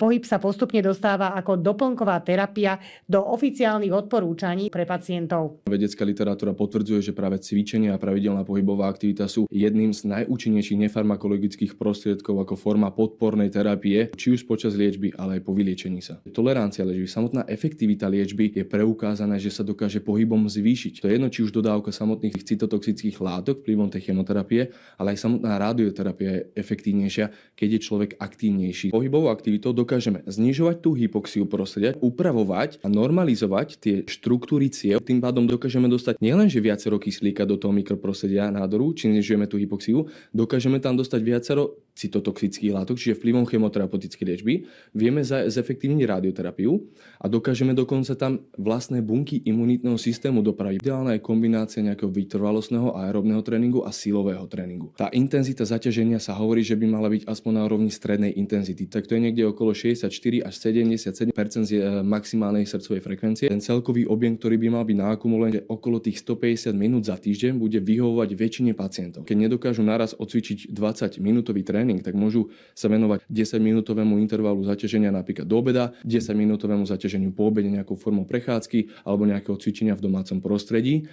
Pohyb sa postupne dostáva ako doplnková terapia do oficiálnych odporúčaní pre pacientov. Vedecká literatúra potvrdzuje, že práve cvičenie a pravidelná pohybová aktivita sú jedným z najúčinnejších nefarmakologických prostriedkov ako forma podpornej terapie, či už počas liečby, ale aj po vyliečení sa. Tolerancia liečby, samotná efektivita liečby je preukázané, že sa dokáže pohybom zvýšiť. To je jedno, či už dodávka samotných cytotoxických látok vplyvom tej chemoterapie, ale aj samotná radioterapia je efektívnejšia, keď je človek aktívnejší. Pohybovou aktivitou dokážeme znižovať tú hypoxiu prostredia, upravovať a normalizovať tie štruktúry ciev. Tým pádom dokážeme dostať nielenže viacero kyslíka do toho mikroprostredia nádoru, či znižujeme tú hypoxiu, dokážeme tam dostať viacero cytotoxických látok, čiže vplyvom chemoterapeutickej liečby vieme zefektívniť radioterapiu a dokážeme dokonca tam vlastné bunky imunitného systému dopraviť. Ideálna je kombinácia nejakého vytrvalostného aerobného tréningu a silového tréningu. Tá intenzita zaťaženia sa hovorí, že by mala byť aspoň na úrovni strednej intenzity. Tak to je niekde okolo 64 až 77% maximálnej srdcovej frekvencie. Ten celkový objem, ktorý by mal byť naakumulovaný okolo tých 150 minút za týždeň, bude vyhovovať väčšine pacientov. Keď nedokážu naraz odcvičiť 20-minútový tréning, tak môžu sa venovať 10-minútovému intervalu zaťaženia napríklad do obeda, 10-minútovému zaťaženiu po obede nejakou formou prechádzky alebo nejakého cvičenia v domácom prostredí.